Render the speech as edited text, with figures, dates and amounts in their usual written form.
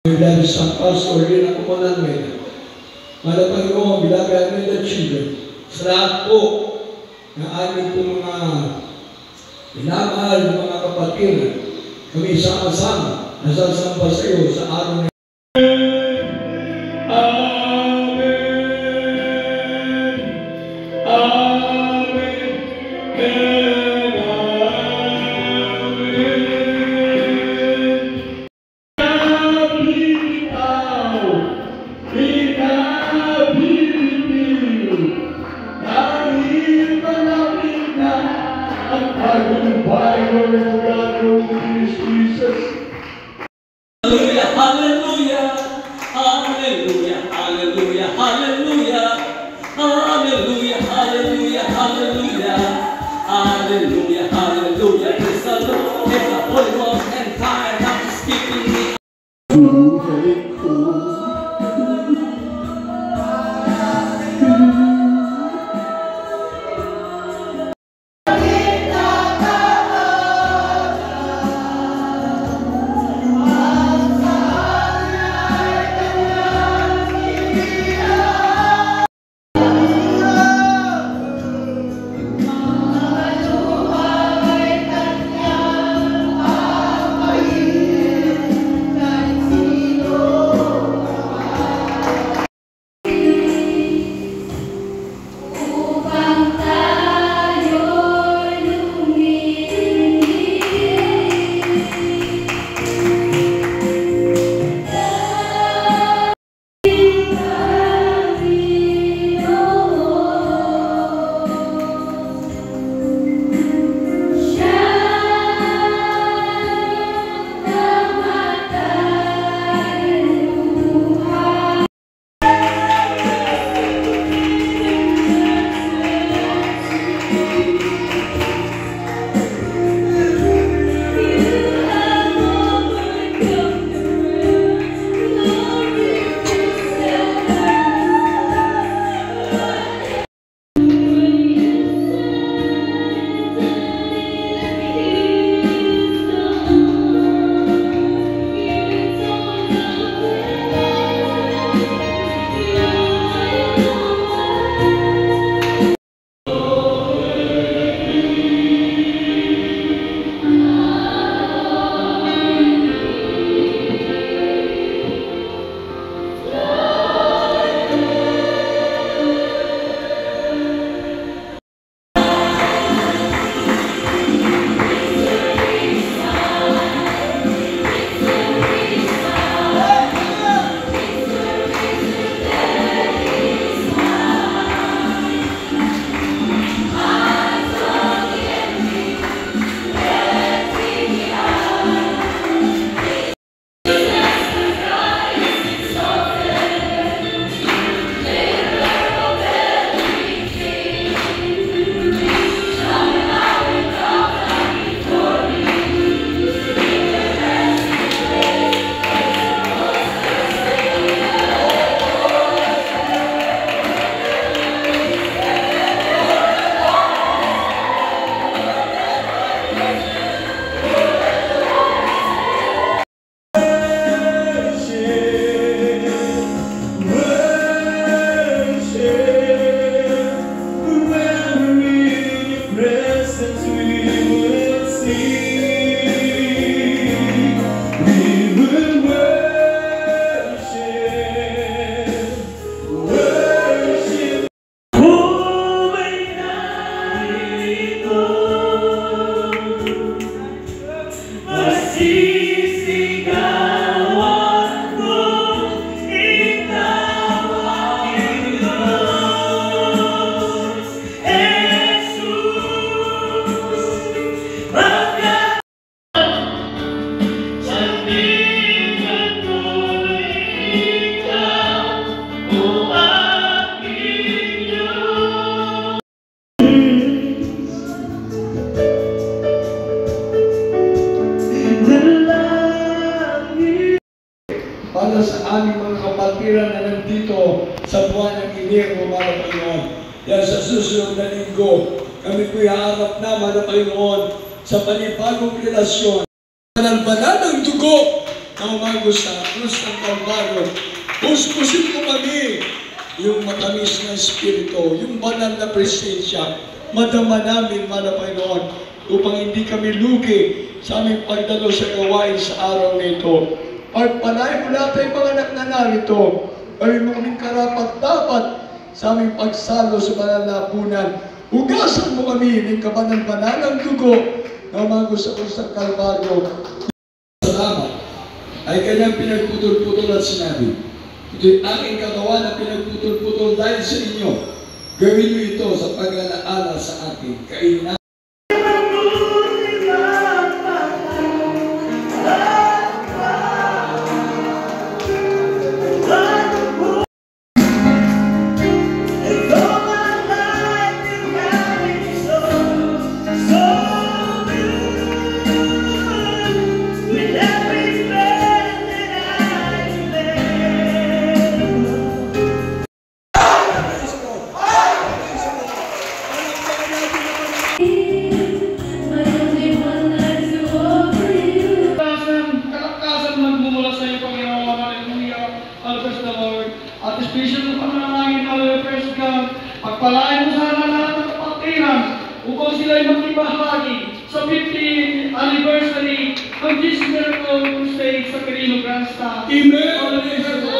Dahil sa pastor, rin ako po namin. Mga Panginoon, bilang namin the children, sa lahat po na aming po mga minamahal ng mga kapatid, kami sama-sama nasasamba sa iyo sa araw na para sa aming mga kapatiran na nandito sa buwan ng Enero, mga Panginoon. Yan sa susunod na linggo, kami po'y haharap na, mga Panginoon, sa panibagong relasyon. Banal-banal ng dugo na umago sa krus ng Kalbaryo. Puspusin mo kami yung matamis na Espiritu, yung banal na presensya, madama namin, mahal na Panginoon, upang hindi kami lugi sa aming pagdalo sa gawain sa araw na ito. Pagpalain mo lahat ay mga anak na narito, gawin mo kaming karapat-dapat sa aming pagsalo sa banal na hapunan. Hugasan mo kami ng kabanal-banalang dugo na umago sa krus ng Kalbaryo. Salamat ay kanyang pinagputol-putol at sinabi, ito'y aking kagawa na pinagputol-putol dahil sa inyo. Gawin niyo ito sa pag-alaala sa akin. Kainin pagpalain mo sana lahat ng kapatiran upang sila'y magkibahagi sa 15th anniversary ng Jesus Miracle Crusade sa Quirino Grandstand. Amen!